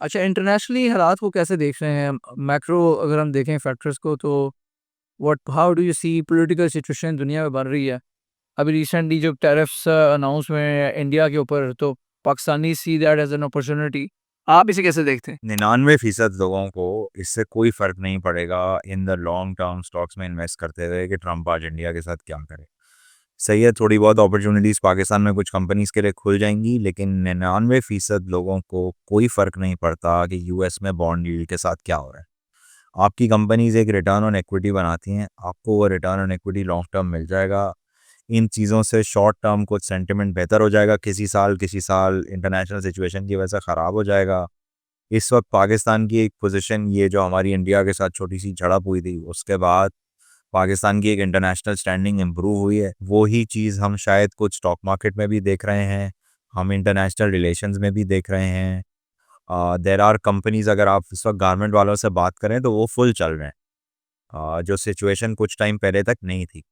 अच्छा, इंटरनेशनली हालात को कैसे देख रहे हैं? मैक्रो अगर हम देखें फैक्टर्स को तो what how do you see political situation दुनिया में बन रही है? अभी रिसेंटली जो टैरिफ्स अनाउंस हुए हैं इंडिया के ऊपर तो Pakistani see that as an opportunity. आप इसे कैसे देखते हैं? 99% लोगों को इससे कोई फ़र्क नहीं पड़ेगा in the long term stocks में इन्वेस्ट करते हुए कि ट्रम्प आज इंडिया के साथ क्या करे। सही है, थोड़ी बहुत अपॉर्च्युनिटीज़ पाकिस्तान में कुछ कंपनीज़ के लिए खुल जाएँगी, लेकिन 99% लोगों को कोई फ़र्क नहीं पड़ता कि यूएस में बॉन्ड यील्ड के साथ क्या हो रहा है। आपकी कंपनीज़ एक रिटर्न ऑन इक्विटी बनाती हैं, आपको वो return on equity long term मिल जाएगा। इन चीज़ों से शॉर्ट टर्म कुछ सेंटिमेंट बेहतर हो जाएगा, किसी साल इंटरनेशनल सिचुएशन की वजह से ख़राब हो जाएगा। इस वक्त पाकिस्तान की एक पोजीशन, ये जो हमारी इंडिया के साथ छोटी सी झड़प हुई थी उसके बाद पाकिस्तान की एक इंटरनेशनल स्टैंडिंग इम्प्रूव हुई है। वो ही चीज़ हम शायद कुछ स्टॉक मार्केट में भी देख रहे हैं, हम इंटरनेशनल रिलेशंस में भी देख रहे हैं। देर आर कंपनीज, अगर आप इस वक्त गारमेंट वालों से बात करें तो वो फुल चल रहे हैं, जो सिचुएशन कुछ टाइम पहले तक नहीं थी।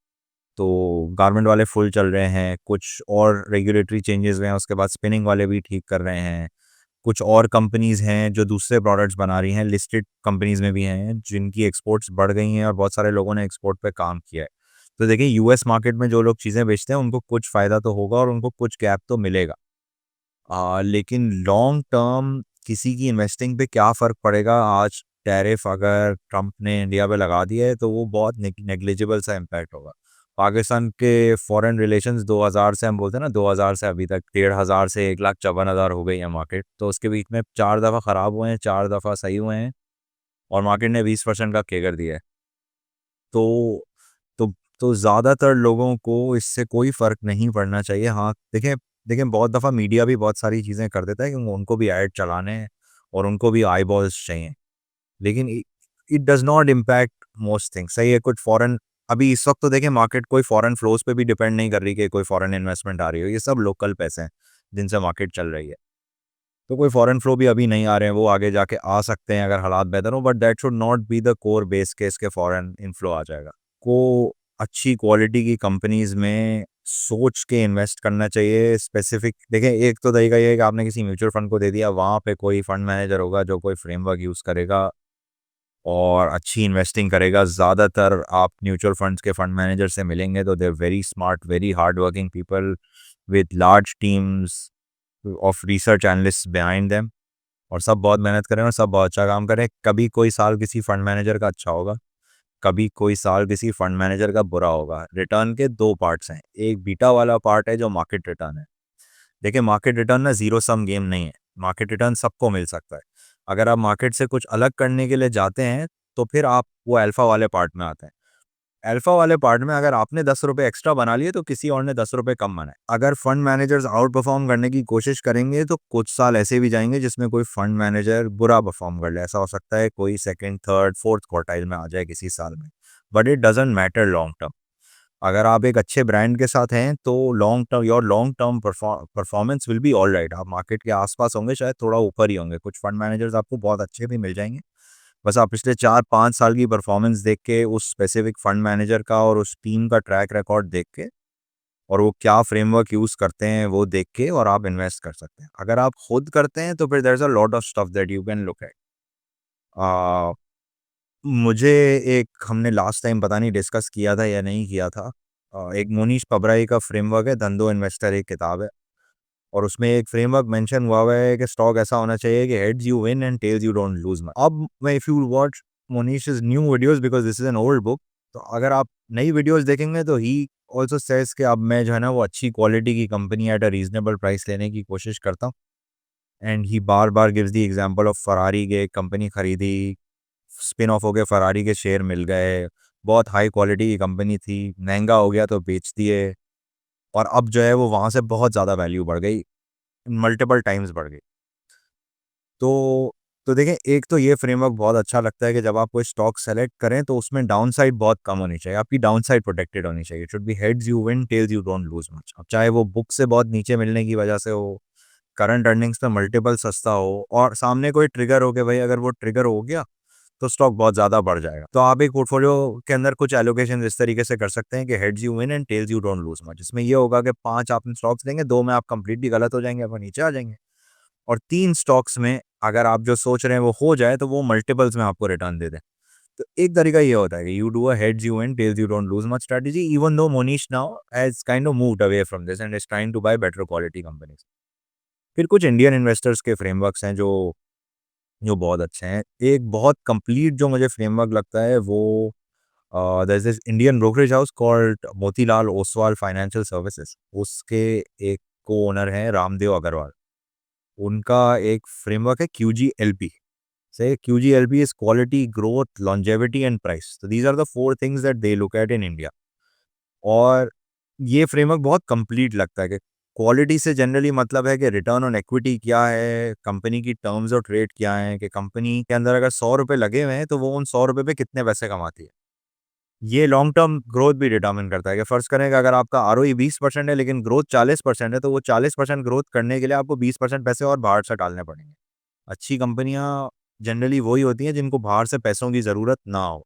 तो गारमेंट वाले फुल चल रहे हैं, कुछ और रेगुलेटरी चेंजेस हुए हैं उसके बाद स्पिनिंग वाले भी ठीक कर रहे हैं। कुछ और कंपनीज़ हैं जो दूसरे प्रोडक्ट्स बना रही हैं, लिस्टेड कंपनीज़ में भी हैं जिनकी एक्सपोर्ट्स बढ़ गई हैं और बहुत सारे लोगों ने एक्सपोर्ट पे काम किया है। तो देखिए, यूएस मार्केट में जो लोग चीज़ें बेचते हैं उनको कुछ फ़ायदा तो होगा और उनको कुछ गैप तो मिलेगा। लेकिन लॉन्ग टर्म किसी की इन्वेस्टिंग पे क्या फ़र्क पड़ेगा? आज टैरिफ अगर ट्रंप ने इंडिया पे लगा दिया है तो वो बहुत नेग्लिजिबल सा इम्पैक्ट होगा। पाकिस्तान के फॉरेन रिलेशंस 2000 से, हम बोलते हैं ना, 2000 से अभी तक 1500 से 1,54,000 हो गई है मार्केट। तो उसके बीच में 4 दफ़ा ख़राब हुए हैं, 4 दफ़ा सही हुए हैं और मार्केट ने 20% का केगर दिया है। तो तो तो ज़्यादातर लोगों को इससे कोई फ़र्क नहीं पड़ना चाहिए। हाँ, देखें देखें बहुत दफ़ा मीडिया भी बहुत सारी चीज़ें कर देता है क्योंकि उनको भी ऐड चलाने हैं और उनको भी आईबॉल्स चाहिए। लेकिन it does not impact most things. सही है, कुछ फॉरेन, अभी इस वक्त तो देखिए मार्केट कोई फॉरेन फ्लोज़ पे भी डिपेंड नहीं कर रही कि कोई फॉरेन इन्वेस्टमेंट आ रही हो। ये सब लोकल पैसे हैं जिनसे मार्केट चल रही है। तो कोई फॉरेन फ्लो भी अभी नहीं आ रहे हैं, वो आगे जाके आ सकते हैं अगर हालात बेहतर हो, but that should not be the core base case के फॉरेन इनफ्लो आ जाएगा। को अच्छी क्वालिटी की कंपनीज में सोच के इन्वेस्ट करना चाहिए। स्पेसिफिक देखें, एक तो तरीका ये है कि आपने किसी म्यूचुअल फंड को दे दिया, वहाँ पे कोई फंड मैनेजर होगा जो कोई फ्रेमवर्क यूज़ करेगा और अच्छी इन्वेस्टिंग करेगा। ज़्यादातर आप म्यूचुअल फंड्स के फंड मैनेजर से मिलेंगे तो they very smart, very hard working people with large teams of research analyst behind them, और सब बहुत मेहनत करें और सब बहुत अच्छा काम करें। कभी कोई साल किसी फंड मैनेजर का अच्छा होगा, कभी कोई साल किसी फंड मैनेजर का बुरा होगा। रिटर्न के दो पार्ट्स हैं, एक बीटा वाला पार्ट है जो मार्केट रिटर्न है। देखिए, मार्केट रिटर्न ना जीरो सम गेम नहीं है, मार्केट रिटर्न सबको मिल सकता है। अगर आप मार्केट से कुछ अलग करने के लिए जाते हैं तो फिर आप वो अल्फा वाले पार्ट में आते हैं। अल्फा वाले पार्ट में अगर आपने 10 रुपए एक्स्ट्रा बना लिए तो किसी और ने 10 रुपए कम बनाए। अगर फंड मैनेजर्स आउट परफॉर्म करने की कोशिश करेंगे तो कुछ साल ऐसे भी जाएंगे जिसमें कोई फंड मैनेजर बुरा परफॉर्म कर ले। ऐसा हो सकता है कोई सेकंड, थर्ड, फोर्थ क्वार्टाइल में आ जाए किसी साल में, but it doesn't matter long term. अगर आप एक अच्छे ब्रांड के साथ हैं तो long term performance will be all right. आप मार्केट के आसपास होंगे, शायद थोड़ा ऊपर ही होंगे। कुछ फंड मैनेजर्स आपको बहुत अच्छे भी मिल जाएंगे, बस आप पिछले 4-5 साल की परफॉर्मेंस देख के, उस स्पेसिफिक फंड मैनेजर का और उस टीम का ट्रैक रिकॉर्ड देख के और वो क्या फ्रेमवर्क यूज़ करते हैं वो देख के और आप इन्वेस्ट कर सकते हैं। अगर आप खुद करते हैं तो फिर there is a lot of stuff that you can look at. Uh, मुझे एक, हमने लास्ट टाइम पता नहीं डिस्कस किया था या नहीं किया था, एक मोनीश पबराई का फ्रेमवर्क है, धंधो इन्वेस्टर एक किताब है, और उसमें एक फ्रेमवर्क मेंशन हुआ हुआ है कि स्टॉक ऐसा होना चाहिए कि heads you win and tails you don't lose much. अब मैं, if you watch Mohnish's new videos, because this is an old book, तो अगर आप नई वीडियोस देखेंगे तो ही ऑल्सो सेज कि अब मैं जो है ना वो अच्छी क्वालिटी की company at a reasonable price लेने की कोशिश करता हूँ। And he bar bar gives the example of Ferrari के, कंपनी खरीदी, स्पिन ऑफ हो गए, फरारी के शेयर मिल गए, बहुत हाई क्वालिटी की कंपनी थी, महंगा हो गया तो बेच दिए, और अब जो है वो वहाँ से बहुत ज़्यादा वैल्यू बढ़ गई, मल्टीपल टाइम्स बढ़ गई। तो तो देखें, एक तो ये फ्रेमवर्क बहुत अच्छा लगता है कि जब आप कोई स्टॉक सेलेक्ट करें तो उसमें डाउनसाइड बहुत कम होनी चाहिए, आपकी डाउनसाइड प्रोटेक्टेड होनी चाहिए। It should be heads you win, tails you don't lose much. अब चाहे वो बुक से बहुत नीचे मिलने की वजह से हो, करंट अर्निंग्स पे मल्टीपल सस्ता हो, और सामने कोई ट्रिगर हो के भाई अगर वो ट्रिगर हो गया तो स्टॉक बहुत ज़्यादा बढ़ जाएगा। तो आप एक पोर्टफोलियो के अंदर कुछ एलोकेशन इस तरीके से कर सकते हैं कि heads you win and tails you don't lose much. इसमें ये होगा कि 5 आपने स्टॉक्स देंगे, 2 में आप कंप्लीटली गलत हो जाएंगे, आप नीचे आ जाएंगे, और 3 स्टॉक्स में अगर आप जो सोच रहे हैं वो हो जाए तो वो मल्टीपल्स में आपको रिटर्न दे दें। तो एक तरीका ये होता है कि you do a heads you win, tails you don't lose much strategy, even though Monish now has kind of moved away from this and is trying to buy better quality companies. फिर कुछ इंडियन इन्वेस्टर्स के frameworks हैं जो जो बहुत अच्छे हैं। एक बहुत कंप्लीट जो मुझे फ्रेमवर्क लगता है वो there's this Indian brokerage house called Motilal Oswal financial services. उसके एक को ओनर हैं रामदेव अग्रवाल। उनका एक फ्रेमवर्क है QGLP। से QGLP is quality, growth, longevity and price. So these are the four things that they look at in India. और ये फ्रेमवर्क बहुत कंप्लीट लगता है कि क्वालिटी से जनरली मतलब है कि रिटर्न ऑन इक्विटी क्या है, कंपनी की टर्म्स और ट्रेड क्या है, कि कंपनी के अंदर अगर 100 रुपए लगे हुए हैं तो वो उन 100 रुपए पे कितने पैसे कमाती है। ये लॉन्ग टर्म ग्रोथ भी डिटरमिन करता है कि फर्ज करें कि अगर आपका ROE 20% है लेकिन ग्रोथ 40% है, तो वो 40% ग्रोथ करने के लिए आपको 20% पैसे और बाहर से डालने पड़ेंगे। अच्छी कंपनियां जनरली वही होती हैं जिनको बाहर से पैसों की ज़रूरत ना हो।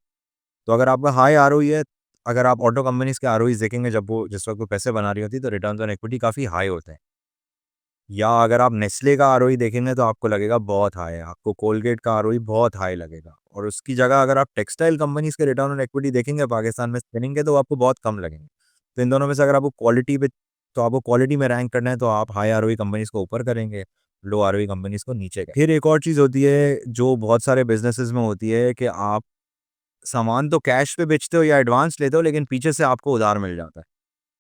तो अगर आपका हाई ROE है, अगर आप ऑटो कंपनीज के ROEs देखेंगे जब वो जिस वक्त वो पैसे बना रही होती है तो रिटर्न ऑन इक्विटी काफ़ी हाई होते हैं। या अगर आप नेस्ले का ROE देखेंगे तो आपको लगेगा बहुत हाई है, आपको कोलगेट का ROE बहुत हाई लगेगा। और उसकी जगह अगर आप टेक्सटाइल कंपनीज के रिटर्न ऑन इक्विटी देखेंगे पाकिस्तान में स्पिनिंग के, तो आपको बहुत कम लगेंगे। तो इन दोनों में से अगर आपको क्वालिटी पे, तो आपको क्वालिटी में रैंक करना है तो आप हाई ROE कंपनीज को ऊपर करेंगे, लो ROE कंपनीज को नीचे करेंगे। फिर एक और चीज़ होती है जो बहुत सारे बिजनेसेस में होती है कि आप सामान तो कैश पे बेचते हो या एडवांस लेते हो लेकिन पीछे से आपको उधार मिल जाता है।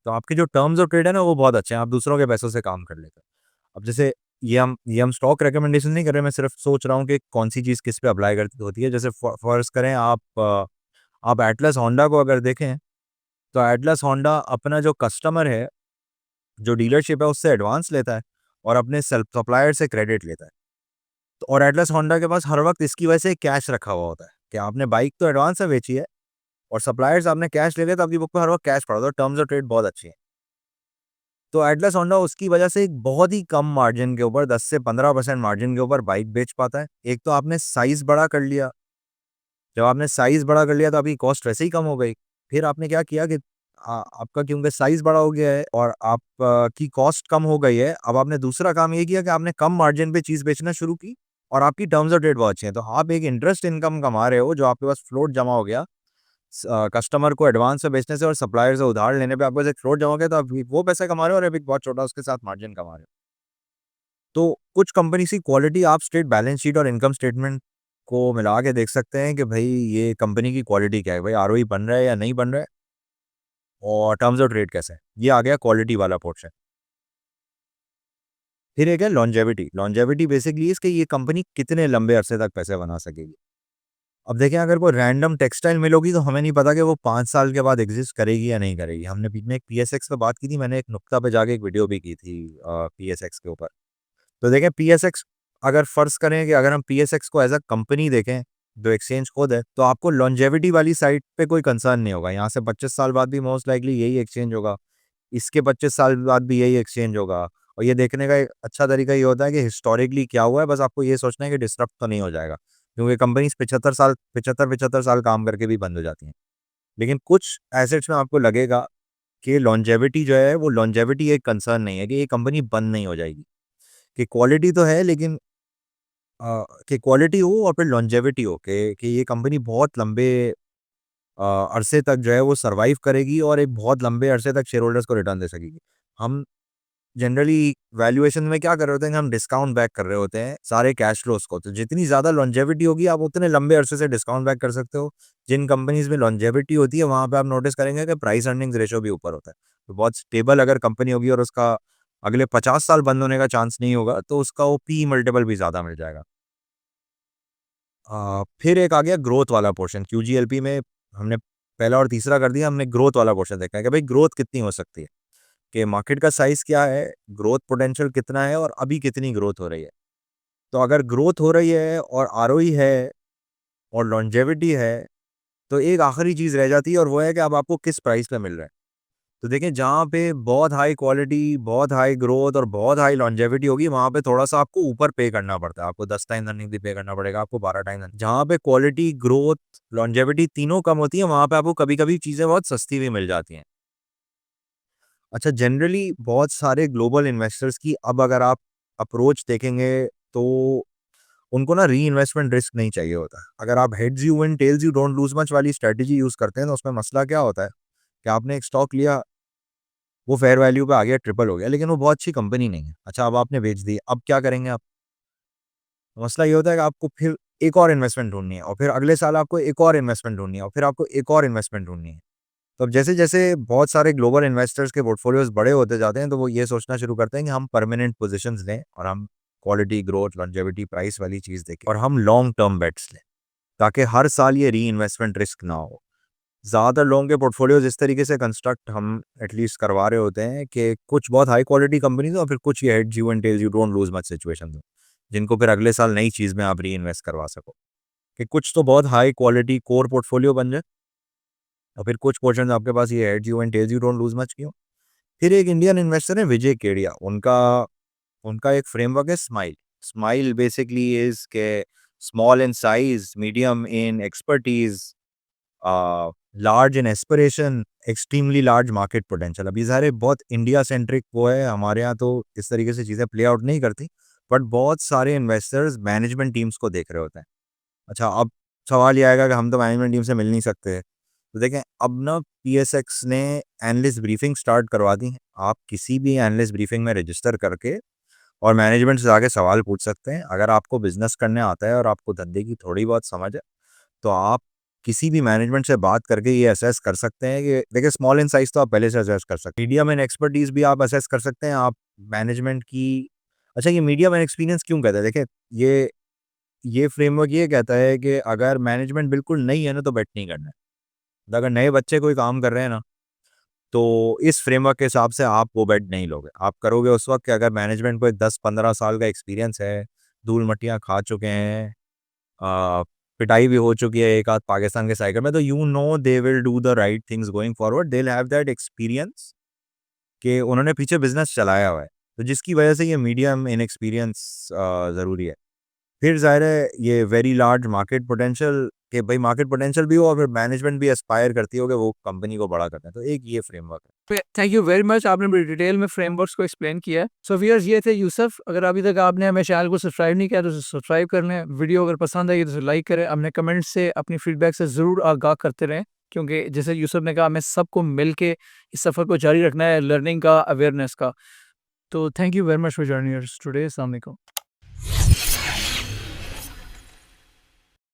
तो आपके जो टर्म्स ऑफ ट्रेड है ना वो बहुत अच्छे हैं, आप दूसरों के पैसों से काम कर लेते हैं। अब जैसे ये हम स्टॉक रिकमेंडेशन नहीं कर रहे, मैं सिर्फ सोच रहा हूँ कि कौन सी चीज़ किस पे अप्लाई करती होती है। जैसे फर्ज करें आप एटलस होंडा को अगर देखें, तो एटलस होंडा अपना जो कस्टमर है, जो डीलरशिप है उससे एडवांस लेता है और अपने सेल्फ सप्लायर से क्रेडिट लेता है। तो और एटलस होंडा के पास हर वक्त इसकी वजह से कैश रखा हुआ होता है कि आपने बाइक तो एडवांस में बेची है और सप्लायर्स आपने कैश ले लिया, तो आपकी बुक में हर वक्त कैश पड़ा था, टर्म्स ऑफ ट्रेड बहुत अच्छी है। तो एटलस होंडा उसकी वजह से एक बहुत ही कम मार्जिन के ऊपर 10 से 15% मार्जिन के ऊपर बाइक बेच पाता है। एक तो आपने साइज बड़ा कर लिया, जब आपने साइज बड़ा कर लिया तो आपकी कॉस्ट वैसे ही कम हो गई। फिर आपने क्या किया कि आपका क्योंकि साइज बड़ा हो गया है और आप की कॉस्ट कम हो गई है, अब आपने दूसरा काम ये किया कि आपने कम मार्जिन पे चीज़ बेचना शुरू की और आपकी टर्म्स ऑफ ट्रेड बहुत अच्छी है। तो आप एक इंटरेस्ट इनकम कमा रहे हो जो आपके पास फ्लोट जमा हो गया कस्टमर को एडवांस में बेचने से और सप्लायर से उधार लेने पे आपके पास एक फ्लोट जमा हो गया, तो आप वो पैसे कमा रहे हो और अभी बहुत छोटा उसके साथ मार्जिन कमा रहे हो। तो कुछ कंपनी की क्वालिटी आप स्ट्रेट बैलेंस शीट और इनकम स्टेटमेंट को मिला के देख सकते हैं कि भाई ये कंपनी की क्वालिटी क्या है, भाई ROE बन रहा है या नहीं बन रहा है और टर्म्स ऑफ ट्रेड कैसा है। ये आ गया क्वालिटी वाला पोर्शन। फिर एक है लॉन्जेविटी। लॉन्जेविटी बेसिकली इसके ये कंपनी कितने लंबे अरसे तक पैसे बना सकेगी। अब देखें अगर कोई रैंडम टेक्सटाइल मिल होगी तो हमें नहीं पता कि वो 5 साल के बाद एग्जिस्ट करेगी या नहीं करेगी। हमने बीच में एक PSX पे बात की थी, मैंने एक नुक्ता पे जाके एक वीडियो भी की थी PSX के ऊपर। तो देखें PSX, अगर फर्ज करें कि अगर हम PSX को एज अ कंपनी देखें जो एक्सचेंज खुद है, तो आपको लॉन्जेविटी वाली साइड पे कोई कंसर्न नहीं होगा। यहाँ से 25 साल बाद भी मोस्ट लाइकली यही एक्सचेंज होगा, इसके 25 साल बाद भी यही एक्सचेंज होगा। और ये देखने का एक अच्छा तरीका ये होता है कि हिस्टोरिकली क्या हुआ है, बस आपको ये सोचना है कि डिस्टर्ब तो नहीं हो जाएगा, क्योंकि कंपनीज 75 साल काम करके भी बंद हो जाती हैं। लेकिन कुछ एसेट्स में आपको लगेगा कि लॉन्जेविटी जो है वो लॉन्जेविटी एक कंसर्न नहीं है कि ये कंपनी बंद नहीं हो जाएगी, कि क्वालिटी तो है लेकिन कि क्वालिटी हो और फिर लॉन्जेविटी हो कि ये कंपनी बहुत लंबे अरसे तक जो है वो सर्वाइव करेगी और एक बहुत लंबे अरसे तक शेयर होल्डर्स को रिटर्न दे सकेगी। हम जनरली वैल्यूएशन में क्या कर रहे होते हैं कि हम डिस्काउंट बैक कर रहे होते हैं सारे कैश फ्लोस को। तो जितनी ज़्यादा लॉन्जेविटी होगी आप उतने लंबे अरसे से डिस्काउंट बैक कर सकते हो। जिन कंपनीज में लॉन्जेविटी होती है वहाँ पे आप नोटिस करेंगे कि प्राइस अर्निंग्स रेशो भी ऊपर होता है। तो बहुत स्टेबल अगर कंपनी होगी और उसका अगले 50 साल बंद होने का चांस नहीं होगा तो उसका वो पी मल्टीपल भी ज़्यादा मिल जाएगा। फिर एक आ गया ग्रोथ वाला पोर्शन। QGLP में हमने पहला और तीसरा कर दिया, हमने ग्रोथ वाला पोर्शन देखा है कि भाई ग्रोथ कितनी हो सकती है, कि मार्केट का साइज़ क्या है, ग्रोथ पोटेंशियल कितना है और अभी कितनी ग्रोथ हो रही है। तो अगर ग्रोथ हो रही है और ROE है और लॉन्जेविटी है, तो एक आखिरी चीज़ रह जाती है और वो है कि अब आपको किस प्राइस पे मिल रहा है। तो देखिए जहाँ पे बहुत हाई क्वालिटी, बहुत हाई ग्रोथ और बहुत हाई लॉन्जेविटी होगी वहाँ पे थोड़ा-सा आपको ऊपर पे करना पड़ता है। आपको 10 टाइम्स अर्निंग भी पे करना पड़ेगा, आपको 12 टाइम्स अर्निंग। जहाँ पे क्वालिटी, ग्रोथ, लॉन्जेविटी तीनों कम होती है वहाँ पे आपको कभी-कभी चीज़ें बहुत सस्ती भी मिल जाती हैं। अच्छा, जनरली बहुत सारे ग्लोबल इन्वेस्टर्स की अब अगर आप अप्रोच देखेंगे तो उनको ना री-इन्वेस्टमेंट रिस्क नहीं चाहिए होता है। अगर आप heads you win, tails you don't lose much वाली स्ट्रैटेजी यूज़ करते हैं, तो उसमें मसला क्या होता है कि आपने एक स्टॉक लिया, वो फेयर वैल्यू पे आ गया, ट्रिपल हो गया, लेकिन वो बहुत अच्छी कंपनी नहीं है। अच्छा, अब आपने बेच दी, अब क्या करेंगे आप? मसला ये होता है कि आपको फिर एक और इन्वेस्टमेंट ढूँढनी है और फिर अगले साल आपको एक और इन्वेस्टमेंट ढूँढनी है और फिर आपको एक और इन्वेस्टमेंट ढूँढनी है। तो अब जैसे-जैसे बहुत सारे ग्लोबल इन्वेस्टर्स के पोर्टफोलियोज़ बड़े होते जाते हैं, तो वो ये सोचना शुरू करते हैं कि हम परमानेंट पोज़ीशंस लें और हम क्वालिटी, ग्रोथ, लॉन्जेविटी, प्राइस वाली चीज़ देखें और हम लॉन्ग टर्म बेट्स लें, ताकि हर साल ये री-इन्वेस्टमेंट रिस्क ना हो। ज़्यादातर लोगों के पोर्टफोलियोज़ इस तरीके से कंस्ट्रक्ट हम एटलीस्ट करवा रहे होते हैं कि कुछ बहुत हाई क्वालिटी कंपनीज़ और फिर कुछ ये heads you and tails you don't lose much situations हो, जिनको फिर अगले साल नई चीज़ में आप री-इन्वेस्ट करवा सको। कि कुछ तो बहुत हाई क्वालिटी कोर पोर्टफोलियो बन जाए और फिर कुछ पोर्शंस आपके पास ये heads you and tails you don't lose much की हो। फिर एक इंडियन इन्वेस्टर है विजय केडिया, उनका उनका एक फ्रेमवर्क है स्माइल। स्माइल बेसिकली इज़ के small in size, medium in expertise, large in aspiration, extremely large market potential. अब ये सारे बहुत इंडिया सेंट्रिक वो है, हमारे यहाँ तो इस तरीके से चीज़ें प्ले आउट नहीं करती, बट बहुत सारे इन्वेस्टर्स मैनेजमेंट टीम्स को देख रहे होते हैं। अच्छा, अब सवाल ये आएगा कि हम तो मैनेजमेंट टीम से मिल नहीं सकते। तो देखें, अब ना पीएसएक्स ने एनालिस्ट ब्रीफिंग स्टार्ट करवा दी है। आप किसी भी एनालिस्ट ब्रीफिंग में रजिस्टर करके और मैनेजमेंट से जाके सवाल पूछ सकते हैं। अगर आपको बिज़नेस करने आता है और आपको धंधे की थोड़ी बहुत समझ है, तो आप किसी भी मैनेजमेंट से बात करके ये असेस कर सकते हैं कि देखिए, स्मॉल इन साइज़ तो आप पहले से असेस कर सकते हैं। मीडियम इन एक्सपर्टीज़ भी आप असेस कर सकते हैं। आप मैनेजमेंट की अच्छा, ये मीडियम इन एक्सपीरियंस क्यों कहते हैं? देखिए, ये फ्रेमवर्क ये कहता है कि अगर मैनेजमेंट बिल्कुल नई है ना, तो बेट नहीं करना है। तो अगर नए बच्चे कोई काम कर रहे हैं ना, तो इस फ्रेमवर्क के हिसाब से आप वो बेट नहीं लोगे। आप करोगे उस वक़्त कि अगर मैनेजमेंट को 10-15 साल का एक्सपीरियंस है, धूल-मट्टियाँ खा चुके हैं, अ, पिटाई भी हो चुकी है एक आध पाकिस्तान के साइकिल में, तो you know they will do the right things going forward. They will have that experience कि उन्होंने पीछे बिज़नेस चलाया हुआ है। तो जिसकी वजह से ये मीडियम इनएक्सपीरियंस ज़रूरी है। फिर ज़ाहिर है ये वेरी लार्ज मार्केट पोटेंशियल, कि भाई मार्केट पोटेंशियल भी हो और फिर मैनेजमेंट भी एस्पायर करती हो कि वो कंपनी को बड़ा करना है। तो एक ये फ्रेमवर्क है। थैंक यू वेरी मच, आपने बड़ी डिटेल में फ्रेमवर्क्स को एक्सप्लेन किया है। सो व्यूअर्स, ये थे यूसुफ। अगर अभी तक आपने हमें चैनल को सब्सक्राइब नहीं किया तो सब्सक्राइब कर लें। वीडियो अगर पसंद आई तो लाइक करें। अपने कमेंट से, अपनी फीडबैक से ज़रूर आगाह करते रहें, क्योंकि जैसे यूसुफ ने कहा, हमें सबको मिल के इस सफ़र को जारी रखना है, लर्निंग का, अवेयरनेस का। तो thank you very much for joining us today. अस्सलाम वालेकुम।